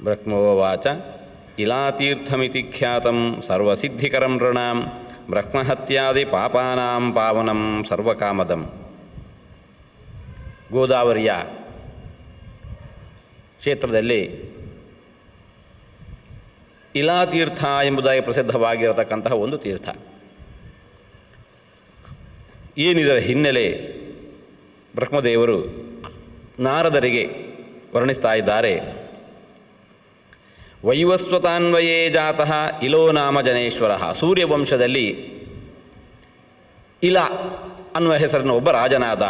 ಬ್ರಹ್ಮೋವಾಚ ಇಲಾತೀರ್ಥಮಿತಿ ಖ್ಯಾತಂ ಸರ್ವಸಿದ್ಧಿಕರಂ ನೃಣಾಂ ಬ್ರಹ್ಮಹತ್ಯಾದಿ ಪಾಪಾನಾಂ ಪಾವನಂ ಸರ್ವಕಾಮದಂ. ಗೋದಾವರಿಯ ಕ್ಷೇತ್ರದಲ್ಲಿ ಇಲಾತೀರ್ಥ ಎಂಬುದಾಗಿ ಪ್ರಸಿದ್ಧವಾಗಿರತಕ್ಕಂತಹ ಒಂದು ತೀರ್ಥ. ಏನಿದರ ಹಿನ್ನೆಲೆ ಬ್ರಹ್ಮದೇವರು ನಾರದರಿಗೆ ವರ್ಣಿಸ್ತಾ ಇದ್ದಾರೆ. ವೈವಸ್ವತಾನ್ವಯೇ ಜಾತಃ ಇಲೋ ನಾಮ ಜನೇಶ್ವರ. ಸೂರ್ಯವಂಶದಲ್ಲಿ ಇಲ ಅನ್ನುವ ಹೆಸರಿನ ಒಬ್ಬ ರಾಜನಾದ.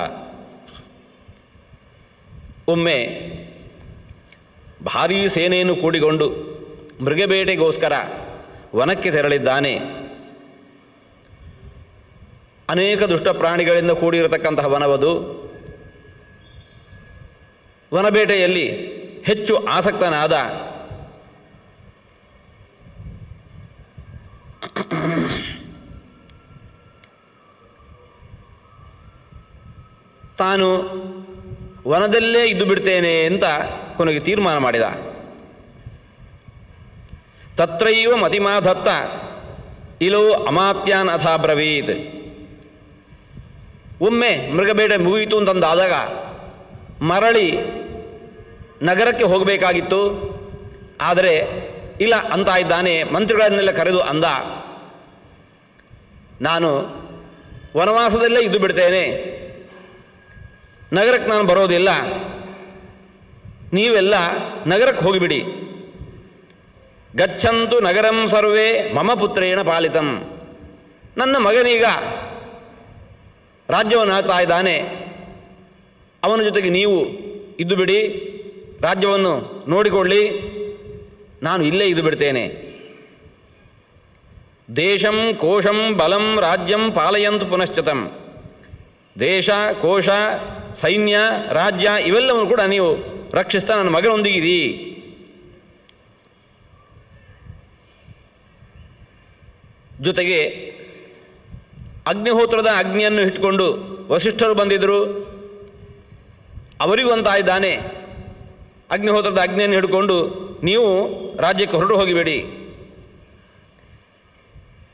ಒಮ್ಮೆ ಭಾರೀ ಸೇನೆಯನ್ನು ಕೂಡಿಕೊಂಡು ಮೃಗಬೇಟೆಗೋಸ್ಕರ ವನಕ್ಕೆ ತೆರಳಿದ್ದಾನೆ. ಅನೇಕ ದುಷ್ಟ ಪ್ರಾಣಿಗಳಿಂದ ಕೂಡಿರತಕ್ಕಂತಹ ವನವದು. ವನಬೇಟೆಯಲ್ಲಿ ಹೆಚ್ಚು ಆಸಕ್ತನಾದ. ತಾನು ವನದಲ್ಲೇ ಇದ್ದು ಬಿಡ್ತೇನೆ ಅಂತ ಕೊನೆಗೆ ತೀರ್ಮಾನ ಮಾಡಿದ. ತತ್ರೈವ ಮತಿಮಾಧತ್ತ ಇಲೋ ಅಮಾತ್ಯಾನ್ ಅಥಾಬ್ರವೀತ್. ಒಮ್ಮೆ ಮೃಗಬೇಟೆ ಮುಗಿಯಿತು ಅಂತಂದಾದಾಗ ಮರಳಿ ನಗರಕ್ಕೆ ಹೋಗಬೇಕಾಗಿತ್ತು. ಆದರೆ ಇಲ್ಲ ಅಂತ ಇದ್ದಾನೆ. ಮಂತ್ರಿಗಳನ್ನೆಲ್ಲ ಕರೆದು ಅಂದ, ನಾನು ವನವಾಸದಲ್ಲೇ ಇದ್ದು ಬಿಡ್ತೇನೆ, ನಗರಕ್ಕೆ ನಾನು ಬರೋದಿಲ್ಲ, ನೀವೆಲ್ಲ ನಗರಕ್ಕೆ ಹೋಗಿಬಿಡಿ. ಗಚ್ಚಂತು ನಗರಂ ಸರ್ವೇ ಮಮ ಪುತ್ರೇಣ ಪಾಲಿತಂ. ನನ್ನ ಮಗನೀಗ ರಾಜ್ಯವನ್ನು ಆಳ್ತಾ ಇದ್ದಾನೆ, ಅವನ ಜೊತೆಗೆ ನೀವು ಇದ್ದು ಬಿಡಿ, ರಾಜ್ಯವನ್ನು ನೋಡಿಕೊಳ್ಳಿ, ನಾನು ಇಲ್ಲೇ ಇದ್ದು ಬಿಡ್ತೇನೆ. ದೇಶಂ ಕೋಶಂ ಬಲಂ ರಾಜ್ಯಂ ಪಾಲಯಂತು ಪುನಶ್ಚತಂ. ದೇಶ, ಕೋಶ, ಸೈನ್ಯ, ರಾಜ್ಯ ಇವೆಲ್ಲವನ್ನು ಕೂಡ ನೀವು ರಕ್ಷಿಸ್ತಾ ನನ್ನ ಮಗನೊಂದಿಗಿರಿ. ಜೊತೆಗೆ ಅಗ್ನಿಹೋತ್ರದ ಅಗ್ನಿಯನ್ನು ಇಟ್ಕೊಂಡು ವಸಿಷ್ಠರು ಬಂದಿದ್ದರು, ಅವರಿಗೂ ಅಂತ ಇದ್ದಾನೆ, ಅಗ್ನಿಹೋತ್ರದ ಅಗ್ನಿಯನ್ನು ಹಿಡ್ಕೊಂಡು ನೀವು ರಾಜ್ಯಕ್ಕೆ ಹೊರಟು ಹೋಗಿಬೇಡಿ.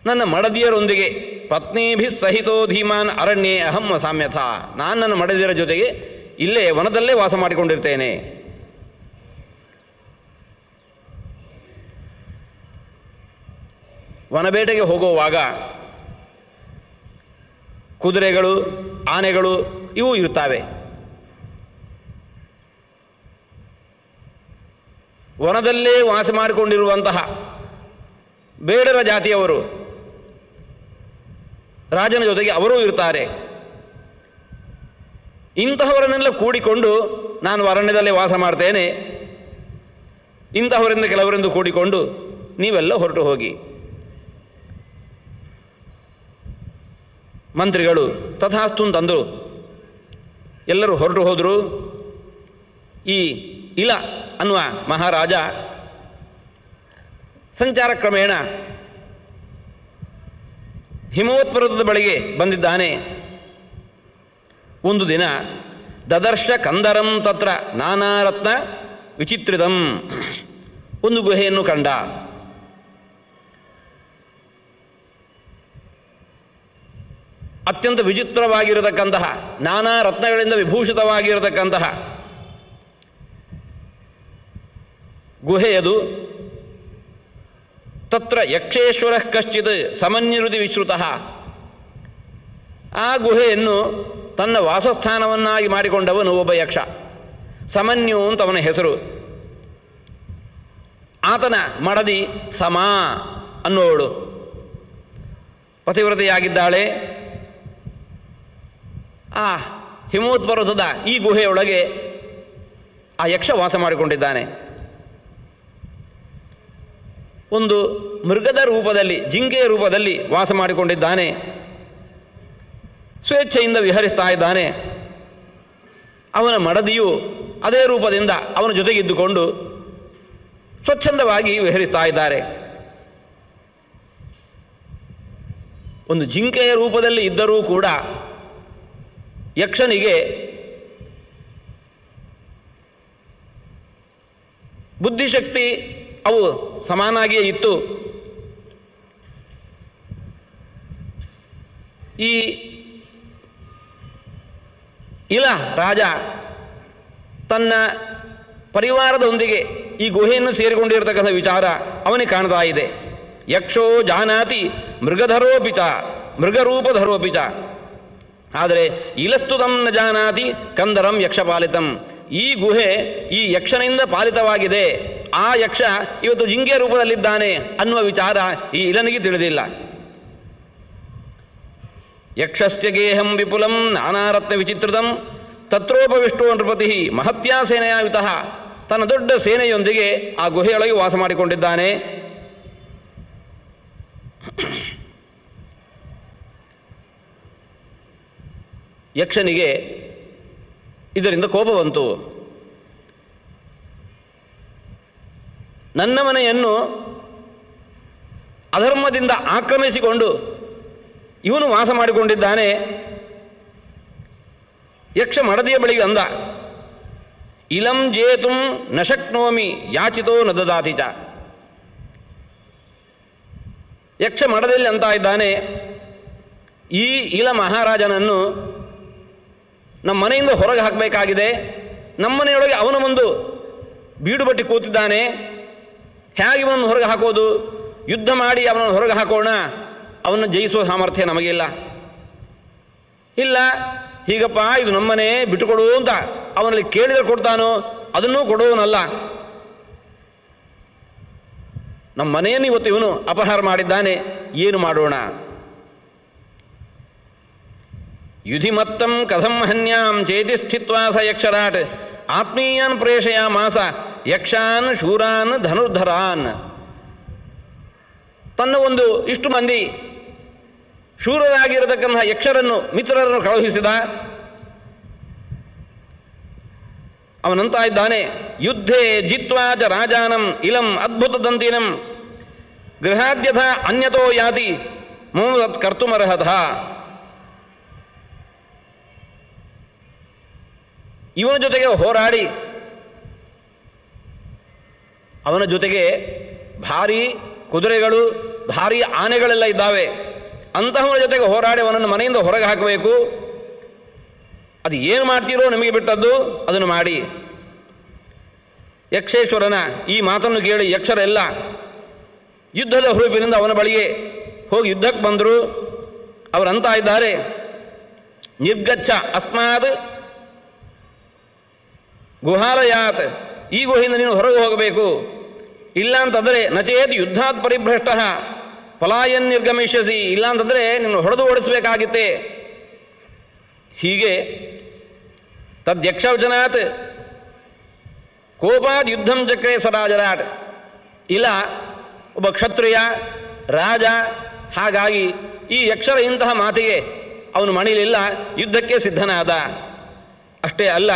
ನನ್ನ ಮಡದಿಯರೊಂದಿಗೆ ಪತ್ನಿಭಿ ಸಹಿತೋ ಧೀಮಾನ್ ಅರಣ್ಯೇ ಅಹಂ ವಸಾಮ್ಯಥ. ನಾನು ನನ್ನ ಮಡದಿಯರ ಜೊತೆಗೆ ಇಲ್ಲೇ ವನದಲ್ಲೇ ವಾಸ ಮಾಡಿಕೊಂಡಿರ್ತೇನೆ. ವನಬೇಟೆಗೆ ಹೋಗುವಾಗ ಕುದುರೆಗಳು, ಆನೆಗಳು ಇವು ಇರುತ್ತವೆ. ವನದಲ್ಲೇ ವಾಸ ಮಾಡಿಕೊಂಡಿರುವಂತಹ ಬೇಡರ ಜಾತಿಯವರು ರಾಜನ ಜೊತೆಗೆ ಅವರೂ ಇರ್ತಾರೆ. ಇಂತಹವರನ್ನೆಲ್ಲ ಕೂಡಿಕೊಂಡು ನಾನು ಅರಣ್ಯದಲ್ಲೇ ವಾಸ ಮಾಡ್ತೇನೆ, ಇಂತಹವರಿಂದ ಕೆಲವರಿಂದ ಕೂಡಿಕೊಂಡು ನೀವೆಲ್ಲ ಹೊರಟು ಹೋಗಿ. ಮಂತ್ರಿಗಳು ತಥಾಸ್ತು ಅಂತಂದರು. ಎಲ್ಲರೂ ಹೊರಟು ಹೋದರು. ಈ ಇಲ ಅನ್ನುವ ಮಹಾರಾಜ ಸಂಚಾರ ಕ್ರಮೇಣ ಹಿಮವತ್ಪರ್ವತದ ಬಳಿಗೆ ಬಂದಿದ್ದಾನೆ. ಒಂದು ದಿನ ದದರ್ಶ ಕಂದರಂ ತತ್ರ ನಾನಾರತ್ನ ವಿಚಿತ್ರಿತಂ. ಒಂದು ಗುಹೆಯನ್ನು ಕಂಡ. ಅತ್ಯಂತ ವಿಚಿತ್ರವಾಗಿರತಕ್ಕಂತಹ, ನಾನಾ ರತ್ನಗಳಿಂದ ವಿಭೂಷಿತವಾಗಿರತಕ್ಕಂತಹ ಗುಹೆಯದು. ತತ್ರ ಯಕ್ಷೇಶ್ವರ ಕಶ್ಚಿತ್ ಸಮನ್ಯರುತಿ ವಿಶ್ರುತಃ. ಆ ಗುಹೆಯನ್ನು ತನ್ನ ವಾಸಸ್ಥಾನವನ್ನಾಗಿ ಮಾಡಿಕೊಂಡವನು ಒಬ್ಬ ಯಕ್ಷ. ಸಮನ್ಯು ಅಂತ ಅವನ ಹೆಸರು. ಆತನ ಮಡದಿ ಸಮ ಅನ್ನೋಳು ಪತಿವ್ರತೆಯಾಗಿದ್ದಾಳೆ. ಆ ಹಿಮೋತ್ಪರ್ವತದ ಈ ಗುಹೆಯೊಳಗೆ ಆ ಯಕ್ಷ ವಾಸ ಮಾಡಿಕೊಂಡಿದ್ದಾನೆ. ಒಂದು ಮೃಗದ ರೂಪದಲ್ಲಿ, ಜಿಂಕೆಯ ರೂಪದಲ್ಲಿ ವಾಸ ಮಾಡಿಕೊಂಡಿದ್ದಾನೆ. ಸ್ವೇಚ್ಛೆಯಿಂದ ವಿಹರಿಸ್ತಾ ಇದ್ದಾನೆ. ಅವನ ಮಡದಿಯು ಅದೇ ರೂಪದಿಂದ ಅವನ ಜೊತೆಗಿದ್ದುಕೊಂಡು ಸ್ವಚ್ಛಂದವಾಗಿ ವಿಹರಿಸ್ತಾ ಇದ್ದಾರೆ. ಒಂದು ಜಿಂಕೆಯ ರೂಪದಲ್ಲಿ ಇದ್ದರೂ ಕೂಡ ಯಕ್ಷನಿಗೆ ಬುದ್ಧಿ ಬುದ್ಧಿಶಕ್ತಿ ಅವು ಸಮಾನಾಗಿಯೇ ಇತ್ತು. ಈ ಇಲ ರಾಜ ತನ್ನ ಪರಿವಾರದೊಂದಿಗೆ ಈ ಗುಹೆಯನ್ನು ಸೇರಿಕೊಂಡಿರತಕ್ಕಂಥ ವಿಚಾರ ಅವನಿಗೆ ಕಾಣ್ತಾ ಇದೆ. ಯಕ್ಷೋ ಜಾನಾತಿ ಮೃಗಧರೋಪಿಚ ಮೃಗರೂಪಧರೋಪಿಚ, ಆದರೆ ಇಲಸ್ತುತಂ ನ ಜಾನಾತಿ ಕಂದರಂ ಯಕ್ಷಪಾಲಿತಂ. ಈ ಗುಹೆ ಈ ಯಕ್ಷನಿಂದ ಪಾಲಿತವಾಗಿದೆ, ಆ ಯಕ್ಷ ಇವತ್ತು ಜಿಂಕೆಯ ರೂಪದಲ್ಲಿದ್ದಾನೆ ಅನ್ನುವ ವಿಚಾರ ಈ ಇಲನಿಗೆ ತಿಳಿದಿಲ್ಲ. ಯಕ್ಷಸ್ಯ ಗೇಹಂ ವಿಪುಲಂ ನಾನಾರತ್ನ ವಿಚಿತ್ರತಂ ತತ್ರೋಪವಿಷ್ಟೋ ನೃಪತಿ ಮಹತ್ಯಾ ಸೇನೆಯಾಯುತಃ. ತನ್ನ ದೊಡ್ಡ ಸೇನೆಯೊಂದಿಗೆ ಆ ಗುಹೆಯೊಳಗೆ ವಾಸ ಮಾಡಿಕೊಂಡಿದ್ದಾನೆ. ಯಕ್ಷನಿಗೆ ಇದರಿಂದ ಕೋಪ ಬಂತು. ನನ್ನ ಮನೆಯನ್ನು ಅಧರ್ಮದಿಂದ ಆಕ್ರಮಿಸಿಕೊಂಡು ಇವನು ವಾಸ ಮಾಡಿಕೊಂಡಿದ್ದಾನೆ. ಯಕ್ಷ ಮಡದಿಯ ಬಳಿಗೆ ಅಂದ, ಇಲಂ ಜೇತುಂ ನ ಶಕ್ನೋಮಿ ಯಾಚಿತೋ ನ ದದಾತಿ ಚ. ಯಕ್ಷ ಮಡದಲ್ಲಿ ಅಂತ ಇದ್ದಾನೆ, ಈ ಇಲ ಮಹಾರಾಜನನ್ನು ನಮ್ಮ ಮನೆಯಿಂದ ಹೊರಗೆ ಹಾಕಬೇಕಾಗಿದೆ. ನಮ್ಮನೆಯೊಳಗೆ ಅವನ ಮುಂದೆ ಬೀಡು ಬಟ್ಟಿ ಕೂತಿದ್ದಾನೆ, ಹೇಗೆ ಇವನನ್ನು ಹೊರಗೆ ಹಾಕೋದು? ಯುದ್ಧ ಮಾಡಿ ಅವನನ್ನು ಹೊರಗೆ ಹಾಕೋಣ, ಅವನನ್ನು ಜಯಿಸುವ ಸಾಮರ್ಥ್ಯ ನಮಗಿಲ್ಲ. ಇಲ್ಲ, ಹೀಗಪ್ಪ ಇದು ನಮ್ಮನೆ ಬಿಟ್ಟುಕೊಡು ಅಂತ ಅವನಲ್ಲಿ ಕೇಳಿದರೆ ಕೊಡ್ತಾನೋ, ಅದನ್ನೂ ಕೊಡುವನಲ್ಲ. ನಮ್ಮ ಮನೆಯನ್ನು ಇವತ್ತು ಇವನು ಅಪಹಾರ ಮಾಡಿದ್ದಾನೆ, ಏನು ಮಾಡೋಣ? ಯುಧಿಮತ್ತಂ ಕಥಂ ಹನ್ಯಾಂ ಚೇತಿ ಸ್ಥಿತ್ವಾ ಸ ಯಕ್ಷರಾಟ್ ಆತ್ಮೀಯಾನ್ ಪ್ರೇಷಯಾಮಾಸ ಯಕ್ಷಾನ್ ಶೂರಾನ್ ಧನುರ್ಧರಾನ್. ತನ್ನ ಒಂದು ಇಷ್ಟು ಮಂದಿ ಶೂರರಾಗಿರತಕ್ಕಂತಹ ಯಕ್ಷರನ್ನು ಮಿತ್ರರನ್ನು ಕಳುಹಿಸಿದ. ಅವನಂತ ಇದ್ದಾನೆ, ಯುದ್ಧೇ ಜಿತ್ವಾ ಚ ರಾಜಾನಂ ಇಲಂ ಅದ್ಭುತದಂತಿನಂ ಗೃಹಾದ್ಯಥ ಅನ್ಯತೋ ಯಾತಿ ಮಮ ತತ್ ಕರ್ತುಮರ್ಹತಃ. ಇವನ ಜೊತೆಗೆ ಹೋರಾಡಿ ಅವನ ಜೊತೆಗೆ ಭಾರೀ ಕುದುರೆಗಳು ಭಾರೀ ಆನೆಗಳೆಲ್ಲ ಇದ್ದಾವೆ. ಅಂತಹವನ ಜೊತೆಗೆ ಹೋರಾಡಿ ಅವನನ್ನು ಮನೆಯಿಂದ ಹೊರಗೆ ಹಾಕಬೇಕು. ಅದು ಏನು ಮಾಡ್ತೀರೋ ನಿಮಗೆ ಬಿಟ್ಟದ್ದು, ಅದನ್ನು ಮಾಡಿ. ಯಕ್ಷೇಶ್ವರನ ಈ ಮಾತನ್ನು ಕೇಳಿ ಯಕ್ಷರೆಲ್ಲ ಯುದ್ಧದ ಹುರುಪಿನಿಂದ ಅವನ ಬಳಿಗೆ ಹೋಗಿ ಯುದ್ಧಕ್ಕೆ ಬಂದರು. ಅವರಂತ ಇದ್ದಾರೆ, ನಿರ್ಗಚ್ಚ ಅಸ್ಮಾತ್ ಗುಹಾಲಯಾತ್, ಈ ಗುಹೆಯಿಂದ ನೀನು ಹೊರಗೆ ಹೋಗಬೇಕು. ಇಲ್ಲ ಅಂತಂದರೆ ನಚೇತ್ ಯುದ್ಧಾತ್ ಪರಿಭ್ರಷ್ಟ ಪಲಾಯನ್ ನಿರ್ಗಮಿಷ್ಯಸಿ, ಇಲ್ಲ ಅಂತಂದರೆ ನಿನ್ನ ಹೊಡೆದು ಓಡಿಸಬೇಕಾಗಿತ್ತೆ. ಹೀಗೆ ತದ್ಯಕ್ಷವಚನಾತ್ ಕೋಪಾದ್ ಯುದ್ಧಂ ಚಕ್ರೇ ಸರಾಜರಾಟ್. ಇಲ್ಲ, ಒಬ್ಬ ಕ್ಷತ್ರಿಯ ರಾಜ, ಹಾಗಾಗಿ ಈ ಯಕ್ಷರ ಇಂತಹ ಮಾತಿಗೆ ಅವನು ಮಣಿಲಿಲ್ಲ, ಯುದ್ಧಕ್ಕೆ ಸಿದ್ಧನಾದ. ಅಷ್ಟೇ ಅಲ್ಲ,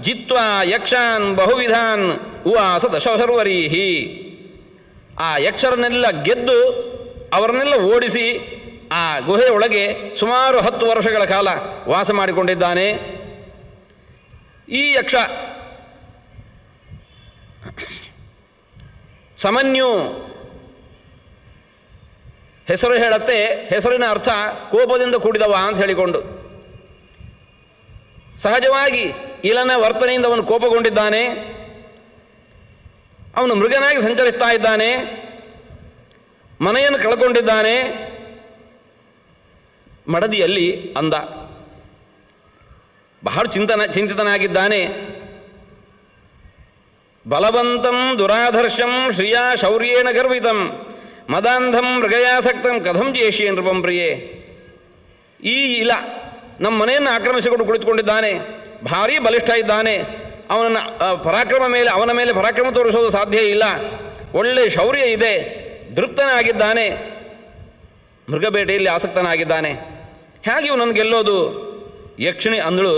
ಜಿತ್ವಾ ಯಕ್ಷಾನ್ ಬಹುವಿಧಾನ್ ಉವಾಸ ದಶಶರ್ವರೀಹಿ. ಆ ಯಕ್ಷರನ್ನೆಲ್ಲ ಗೆದ್ದು ಅವರನ್ನೆಲ್ಲ ಓಡಿಸಿ ಆ ಗುಹೆಯೊಳಗೆ ಸುಮಾರು 10 ವರ್ಷಗಳ ಕಾಲ ವಾಸ ಮಾಡಿಕೊಂಡಿದ್ದಾನೆ. ಈ ಯಕ್ಷ ಸಮನ್ಯು ಹೆಸರು ಹೇಳತ್ತೆ. ಹೆಸರಿನ ಅರ್ಥ ಕೋಪದಿಂದ ಕೂಡಿದವ ಅಂತ ಹೇಳಿಕೊಂಡು, ಸಹಜವಾಗಿ ಇಲನ ವರ್ತನೆಯಿಂದ ಅವನು ಕೋಪಗೊಂಡಿದ್ದಾನೆ. ಅವನು ಮೃಗನಾಗಿ ಸಂಚರಿಸ್ತಾ ಇದ್ದಾನೆ, ಮನೆಯನ್ನು ಕಳ್ಕೊಂಡಿದ್ದಾನೆ. ಮಡದಿಯಲ್ಲಿ ಅಂದ, ಬಹಳ ಚಿಂತಿತನಾಗಿದ್ದಾನೆ. ಬಲವಂತಂ ದುರಾಧರ್ಷಂ ಶ್ರಿಯಾ ಶೌರ್ಯೇಣ ಗರ್ವಿತಂ ಮದಾಂಧಂ ಮೃಗಯಾಸಕ್ತಂ ಕಥಂ ಜೇಷ್ಯೇ ನೃಪಂ ಪ್ರಿಯೇ. ಈ ಇಲ ನಮ್ಮ ಮನೆಯನ್ನು ಆಕ್ರಮಿಸಿಕೊಂಡು ಕುಳಿತುಕೊಂಡಿದ್ದಾನೆ, ಭಾರೀ ಬಲಿಷ್ಠ ಇದ್ದಾನೆ. ಅವನ ಮೇಲೆ ಪರಾಕ್ರಮ ತೋರಿಸೋದು ಸಾಧ್ಯ ಇಲ್ಲ. ಒಳ್ಳೆಯ ಶೌರ್ಯ ಇದೆ, ದೃಪ್ತನಾಗಿದ್ದಾನೆ, ಮೃಗಬೇಟೆಯಲ್ಲಿ ಆಸಕ್ತನಾಗಿದ್ದಾನೆ. ಹೇಗೆ ಇವನನ್ನು ಗೆಲ್ಲೋದು? ಯಕ್ಷಿಣಿ ಅಂದಳು,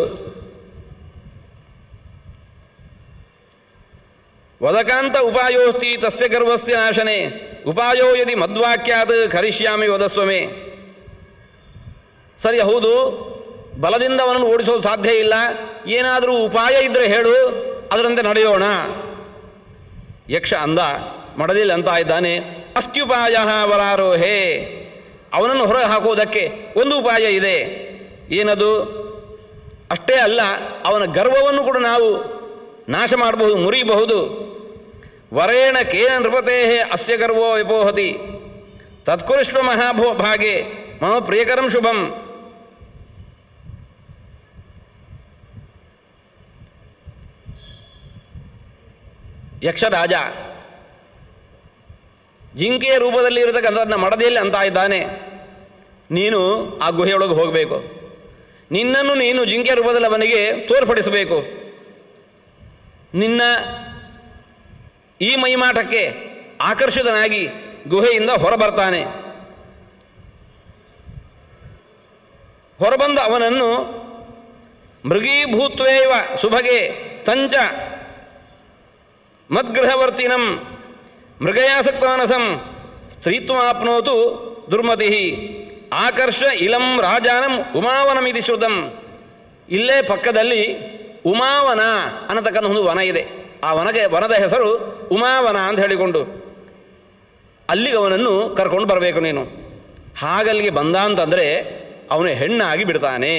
ವದಕಾಂತ ಉಪಾಯೋಸ್ತಿ ತಸ್ಯ ಗರ್ವಸ್ಯ ನಾಶನೆ ಉಪಾಯೋ ಯದಿ ಮದ್ವಾಕ್ಯಾತ್ ಕರಿಷ್ಯಾಮಿ ವದಸ್ವಮೇ. ಸರಿ, ಹೌದು, ಬಲದಿಂದ ಅವನನ್ನು ಓಡಿಸೋದು ಸಾಧ್ಯ ಇಲ್ಲ, ಏನಾದರೂ ಉಪಾಯ ಇದ್ದರೆ ಹೇಳು, ಅದರಂತೆ ನಡೆಯೋಣ. ಯಕ್ಷ ಅಂದ, ಮಡದಿಯಲ್ಲಿ ಅಂತ ಇದ್ದಾನೆ, ಅಸ್ತ್ಯುಪಾಯ ವರಾರೋಹೇ, ಅವನನ್ನು ಹೊರಗೆ ಹಾಕುವುದಕ್ಕೆ ಒಂದು ಉಪಾಯ ಇದೆ. ಏನದು? ಅಷ್ಟೇ ಅಲ್ಲ, ಅವನ ಗರ್ವವನ್ನು ಕೂಡ ನಾವು ನಾಶ ಮಾಡಬಹುದು, ಮುರಿಯಬಹುದು. ವರೇಣ ಕೇನ ನೃಪತೆ ಅಸ್ಯ ಗರ್ವೋ ವಿಪೋಹತಿ ತತ್ಕುರುಷ್ವ ಮಹಾಭಾಗೆ ಮಮ ಪ್ರಿಯಕರಂ ಶುಭಂ. ಯಕ್ಷರಾಜ ಜಿಂಕೆಯ ರೂಪದಲ್ಲಿ ಇರತಕ್ಕಂಥದ್ದನ್ನ ಮಡದಿಯಲ್ಲಿ ಅಂತ ಇದ್ದಾನೆ, ನೀನು ಆ ಗುಹೆಯೊಳಗೆ ಹೋಗಬೇಕು, ನಿನ್ನನ್ನು ನೀನು ಜಿಂಕೆಯ ರೂಪದಲ್ಲಿ ಅವನಿಗೆ ತೋರ್ಪಡಿಸಬೇಕು. ನಿನ್ನ ಈ ಮೈಮಾಟಕ್ಕೆ ಆಕರ್ಷಿತನಾಗಿ ಗುಹೆಯಿಂದ ಹೊರಬರ್ತಾನೆ. ಹೊರಬಂದ ಅವನನ್ನು ಮೃಗೀಭೂತ್ವೇವ ಸುಭಗೆ ತಂಚ ಮದ್ಗೃಹವರ್ತಿನಂ ಮೃಗಯಾಸಕ್ತಮಾನಸಂ ಸ್ತ್ರೀತ್ವಾಪ್ನೋತು ದುರ್ಮತಿ ಆಕರ್ಷ ಇಲಂ ರಾಜಾನಂ ಉಮಾವನಮಿತಿ ಶ್ರುತಂ. ಇಲ್ಲೇ ಪಕ್ಕದಲ್ಲಿ ಉಮಾವನ ಅನ್ನತಕ್ಕಂಥ ಒಂದು ವನ ಇದೆ. ಆ ವನದ ಹೆಸರು ಉಮಾವನ ಅಂತ ಹೇಳಿಕೊಂಡು ಅಲ್ಲಿಗೆ ಅವನನ್ನು ಕರ್ಕೊಂಡು ಬರಬೇಕು ನೀನು. ಹಾಗಲ್ಲಿಗೆ ಬಂದ ಅಂತಂದರೆ ಅವನು ಹೆಣ್ಣಾಗಿ ಬಿಡ್ತಾನೆ.